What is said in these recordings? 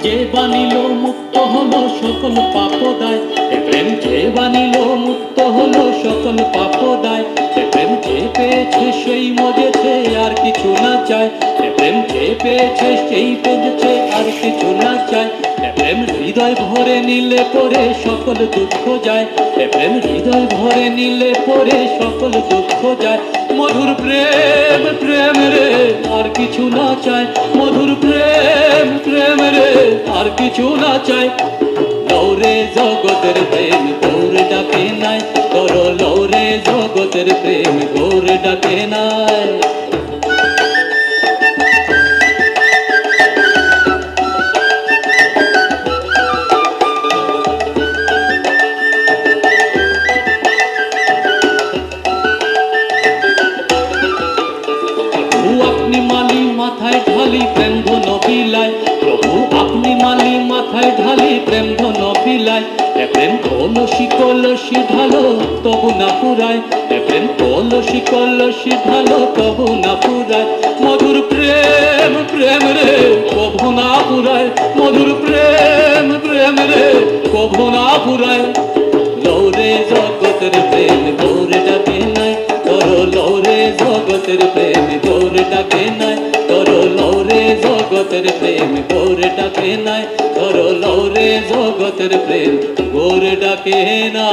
যে বানিল মুক্ত হলো সকল পাপদায়, এ প্রেম যে বানিল মুক্ত হলো সকল পাপদায়। এ প্রেম যে পেয়েছে সেই মজেছে আর কিছু না চায়, এ প্রেম যে পেয়েছে সেই পেয়েছে আর কিছু না চায়। এ প্রেম হৃদয় ভরে নিলে পরে সকল দুঃখ যায়, এ প্রেম হৃদয় ভরে নিলে পরে সকল দুঃখ যায়। মধুর প্রেম প্রেম রে আর কিছু না চায়, মধুর প্রেম প্রেম রে আর কিছু না চায়। লৌরে জগতের প্রেম গৌর ডাকে নাই, তোর লৌরে জগতের প্রেম গৌর ডাকে নাই। আপনি মালি মাথায় ঢালি প্রেম ধন বিলায়, প্রভু আপনি মালি মাথায় ঢালি প্রেম ধন বিলায়। এ প্রেম কলসি কলসি ঢালো তবু না ফুরায়, এ প্রেম কলসি কলসি ঢালো তবু না ফুরায়। মধুর প্রেম প্রেম রে কভু না ফুরায়, মধুর প্রেম প্রেম রে কভু না ফুরায়। লৌরে জগতের প্রেম গৌর ডাকে নাই, তোর লৌরে জগতের প্রেম গৌর ডাকে নাই, তোর লৌরে জগতের প্রেম গৌর ডাকে নাই, তোর লৌরে জগতের প্রেম গৌর ডাকে না।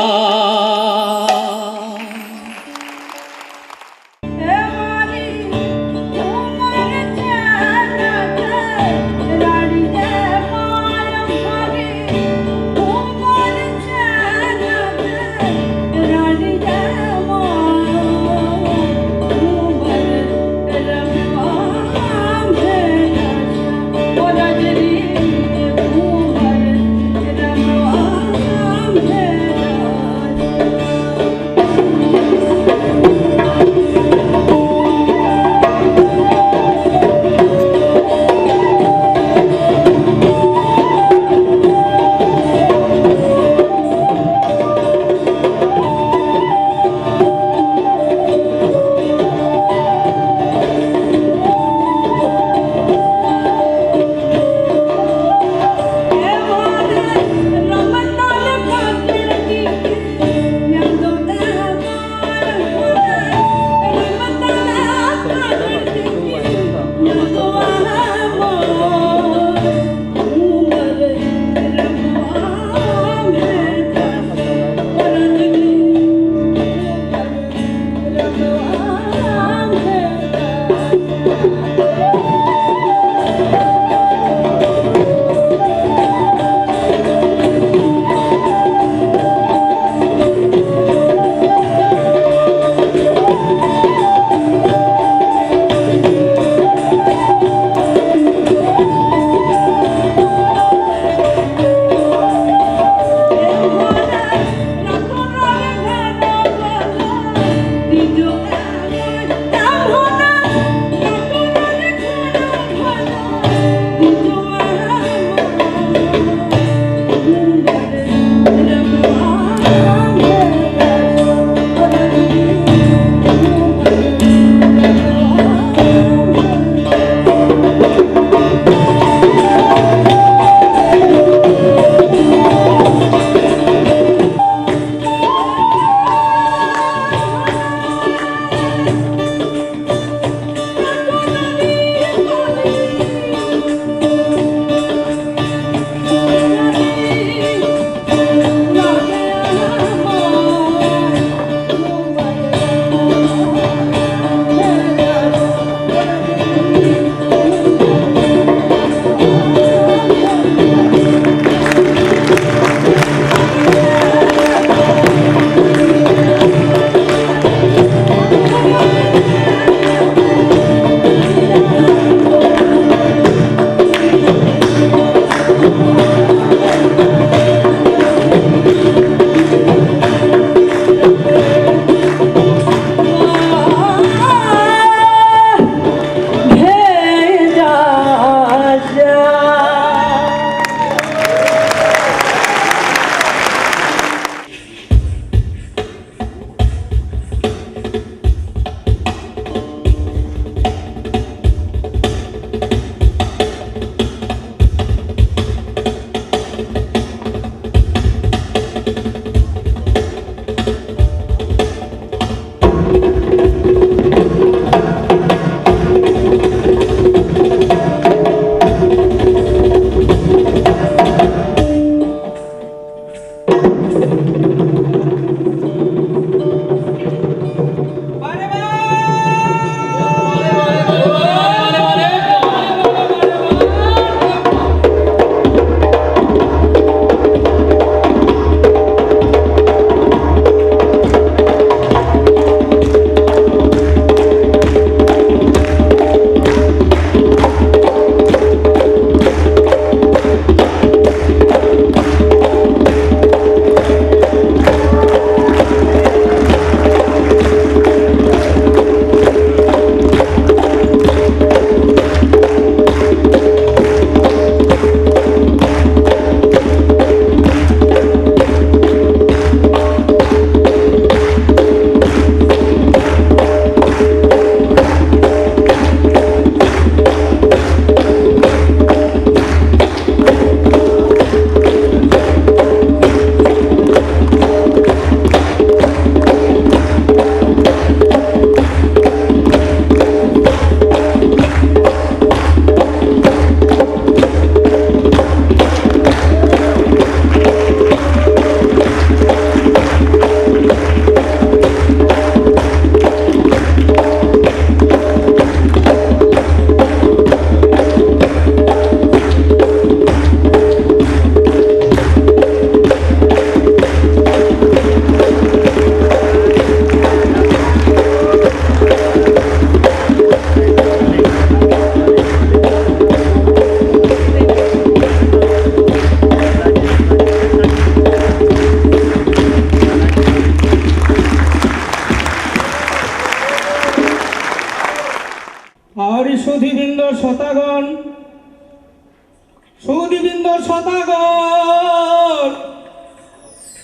সুদীবৃন্দ সদাগর,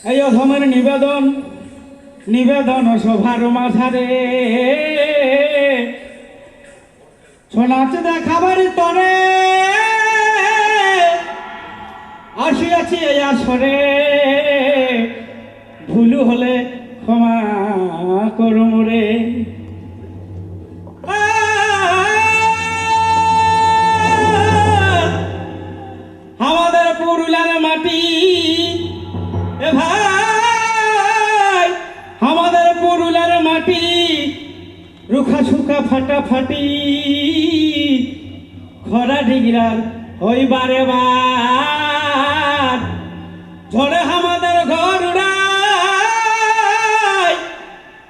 এই অধমের নিবেদন নিবেদন সভার মাঝারে ছনাচ দেখাবার তরে আসিয়াছি এই আসরে, ভুলু হলে ক্ষমা করুম রে। আমাদের পুরুলিয়ার মাটি, এ ভাই আমাদের পুরুলিয়ার মাটি, রুখা সুখা ফাটাফাটি, খরা ডিগরার হইবারে বার, ঝড়ে আমাদের ঘর উড়ায়,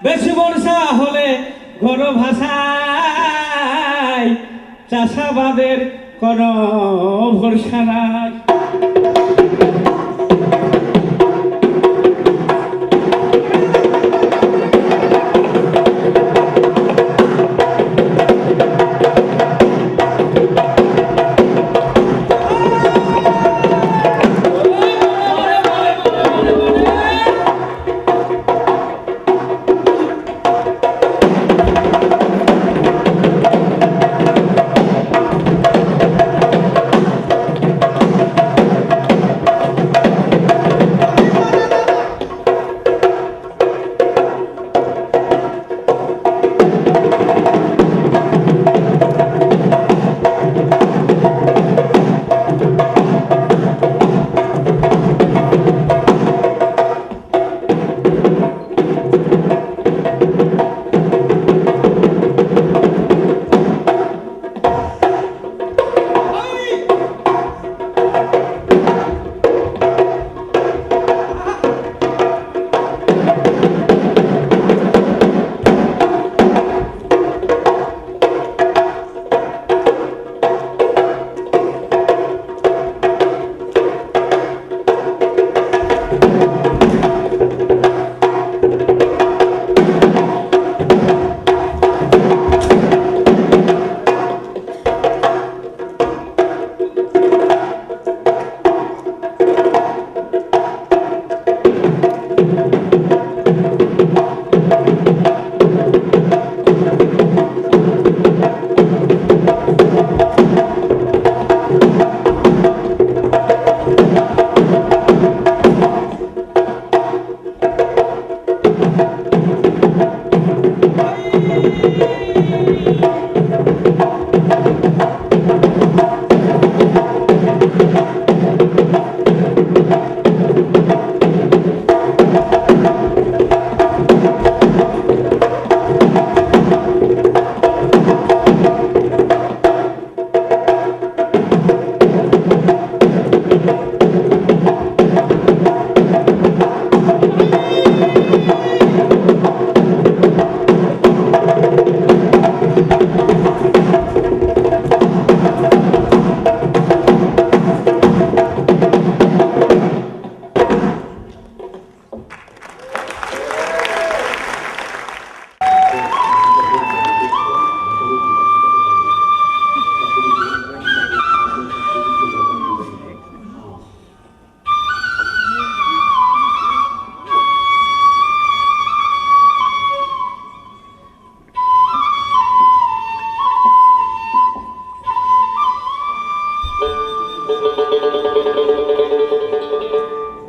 বেশি বর্ষা হলে ঘর ভাসায়, চাষাবাদের কোনো ভরসা নাই।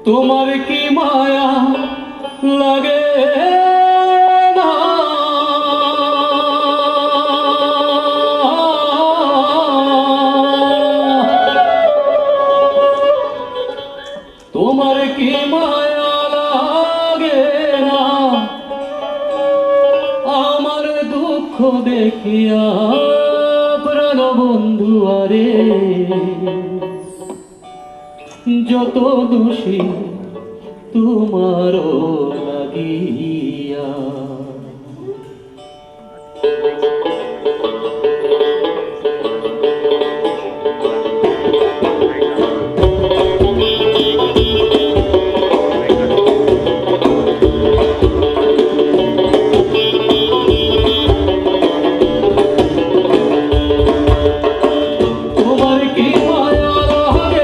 তোমার কি মায়া লাগে না? তোমার কি মায়া লাগে না আমার দুঃখ দেখিয়া প্রাণ বন্ধু আরে? যত দোষী তোমার লাগিয়া তোমার কি মায়া লাগে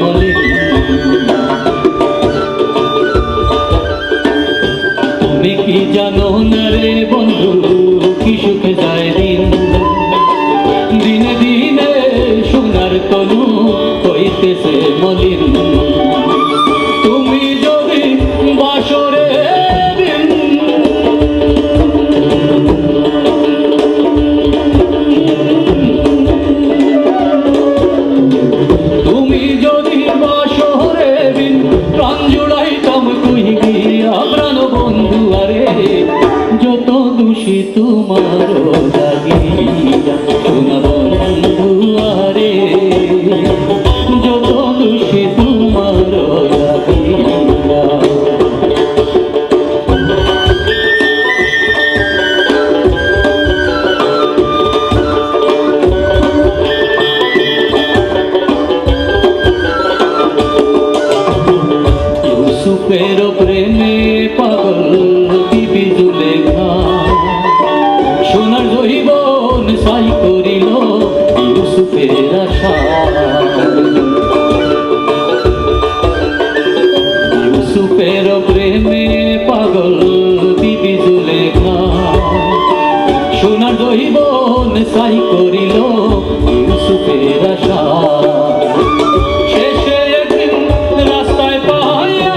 মলিন। তুমি কি জানো না রে বন্ধু, কি সুখে যায় দিন, দিনে দিনে সোনার তনু হইতেছে মলিন। তুমি যদি বাসরে দিন, তুমি যদি বাসরে দিন, প্রাণ জুড়াইতাম তুই গিয়া প্রাণ বন্ধু আরে, যত দোষী তোমার লাগিয়া সোনা বন্ধু আরে, যত দোষী তোমার লাগিয়া। ইউসুফের প্রেমে পাগল বিবি জুলেখা, সোনার জৈবন সাই করিল ইউসুফের আশা। ইউসুফের প্রেমে পাগল বিবি জুলেখা, সোনার জৈবন সাই করিল ইউসুফের আশা। শেষে একদিন রাস্তায় পাইয়া,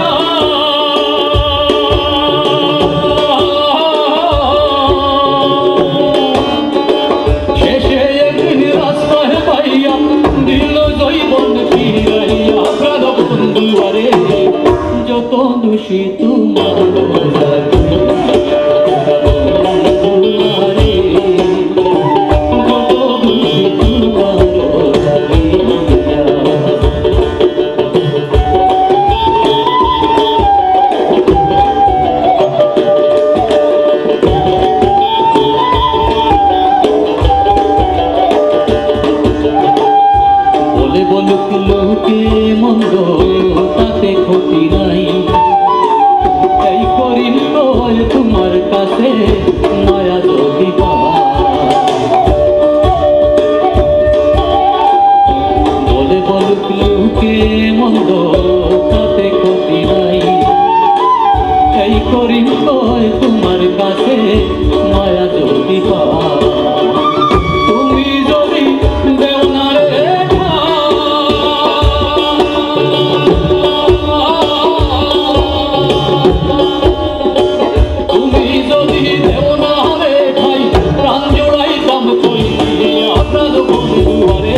শেষে একদিন রাস্তায় পাইয়া দিল জৈবন ফিরাইয়া প্রাণ বন্ধু আরে, যত দোষী তোমার লাগিয়া বন্ধু আরে, যত দোষী তোমার লাগিয়া। বলে বলুক লোকে মন্দ তাতে ক্ষতি নাই, তাই করিম কয় তোমার কাছে মায়া যদি বলে বলুক লোকে মন্দ তাতে ক্ষতি নাই, তাই করিম কয় তোমার কাছে মায়া যদি তুমি যদি দেও না রে, তুমি যদি দেও না রে ভাই, প্রাণ জোড়াইতাম কই আপনার বন্ধু আরে,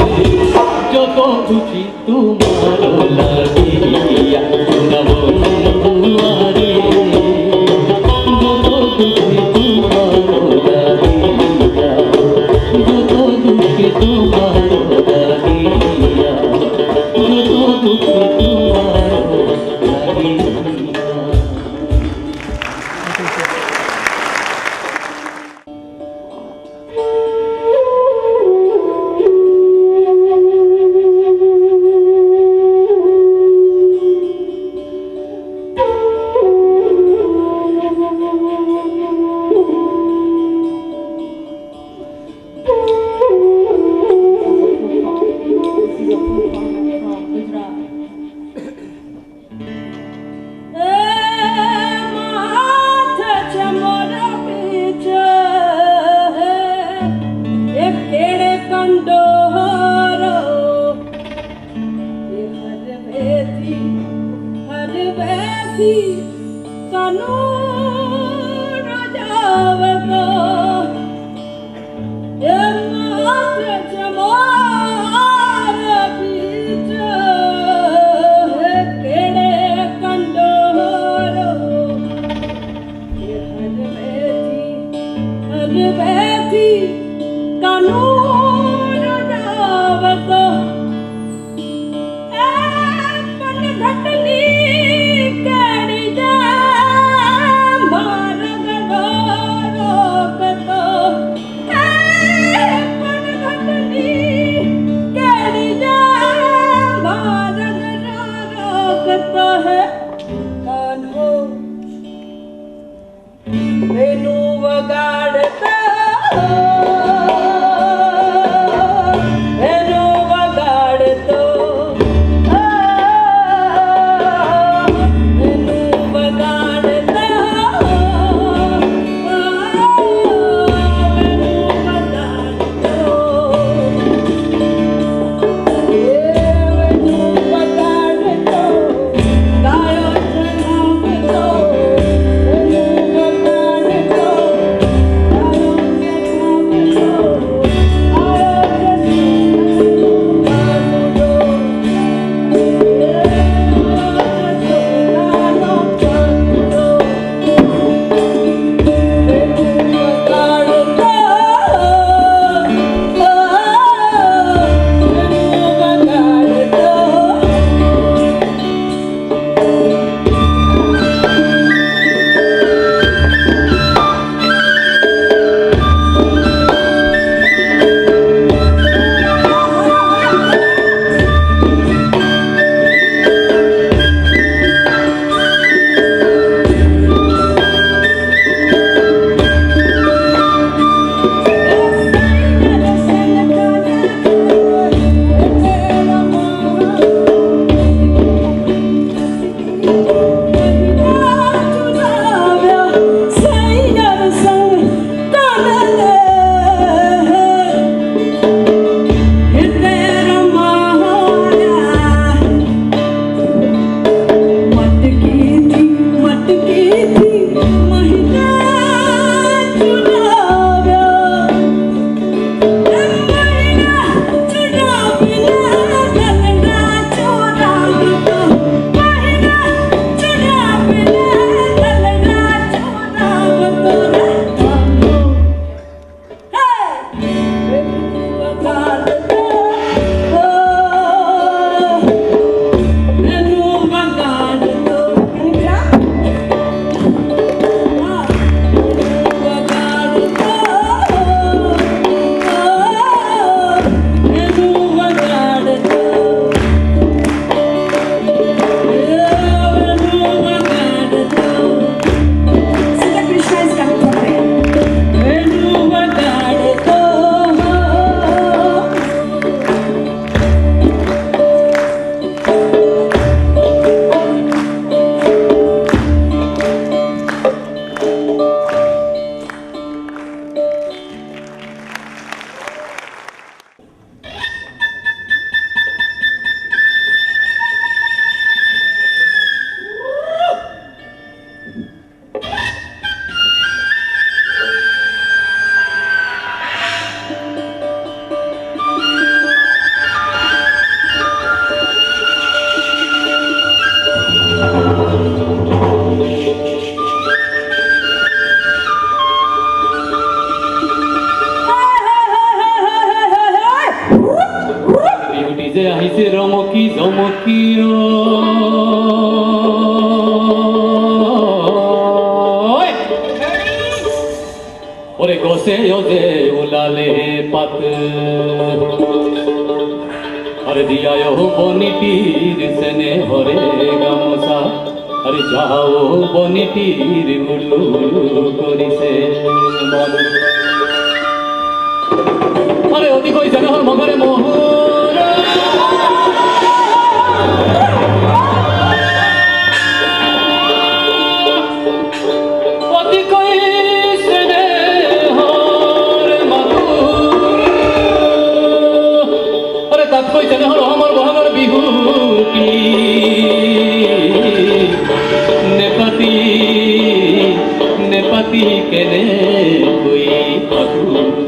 যত খুশি তোমার লাগিয়া সোনা বন্ধু আরে, যত খুশি তোমার লাগিয়া, যত খুশি তোমার লাগিয়া, যত খুশি তোমার লাগিয়া। লইয়ায় বনিটির সেনে হরে গামোসা আরে যাও বনিটির উলু করিছে মন আরে অতি কই জানা হল মগরে মোহর অতি কই সেনে হর মাতুর আরে তাত কই জানা হল আমার বহাগর বিহুটি নেপাতি নেপাতি কেনে কই ঠাকুর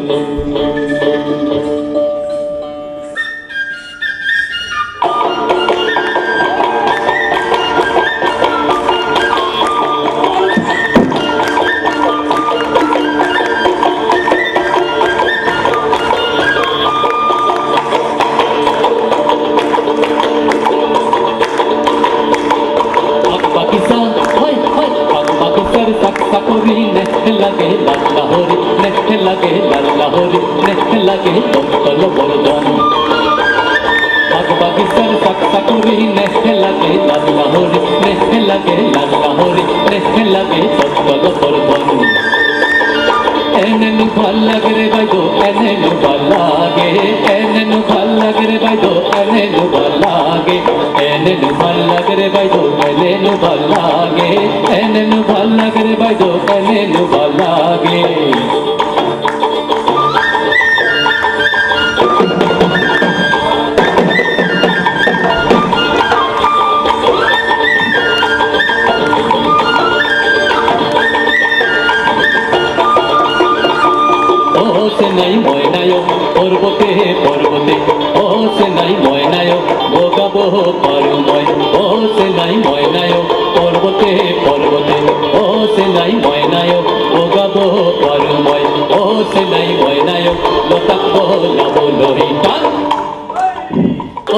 sakori ne lage lalla hori ne lage lalla hori ne lage tolo bordon bag bagisar sakori ne lage lalla hori ne lage lalla hori ne lage tolo bordon enenu bhal lage re bhai do enenu bhal lage enenu bhal lage re bhai do enenu bhal lage enenu bhal lage re bhai do enenu bhal lage enenu bhal lage re bhai do enenu bhal lage se nai moynayo porbote porbote o se nai moynayo bogabo parumoy o se nai moynayo porbote porbote o se nai moynayo bogabo parumoy o se nai moynayo lotakbo labo lohita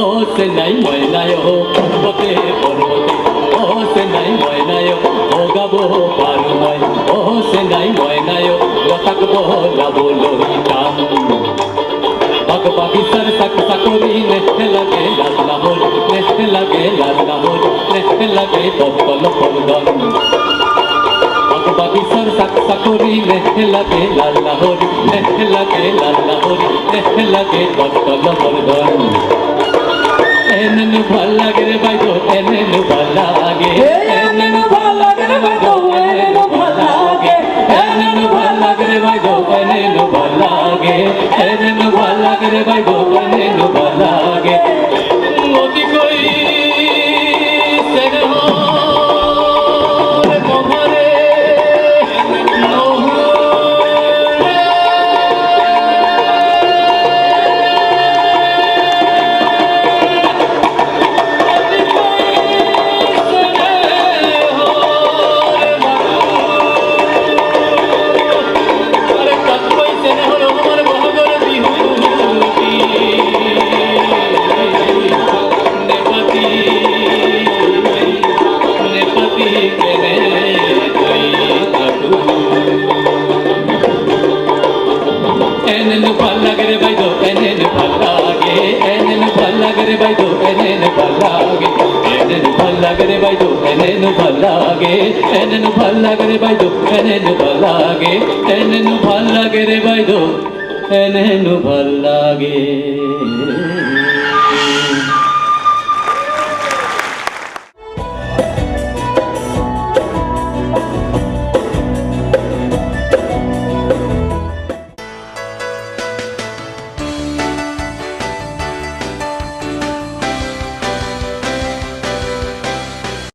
o se nai moynayo porbote porbote o se nai moynayo bogabo parumoy o se nai moynayo lotakbo labo lohita bag bagisar sakori ne lage lalla hori ne lage lalla hori ne lage tolo bordon bag bagisar sakori ne lage lalla hori ne lage lalla hori ne lage tolo bordon enenu bhal lage re bhai do enenu bhal lage enenu bhal lage re bhai do enenu bhal lage enenu bhal lage re bhai do enenu bhal lage enenu bhal lage re bhai do enenu bhal lage oti koi sene ho mohare enenu bhal lage re bhai do enenu bhal lage enenu bhal lage re bhai do enenu bhal lage enenu bhal lage re bhai do enenu bhal lage enenu bhal lage re bhai do enenu bhal lage enenu bhal lage re bhai do enenu bhal lage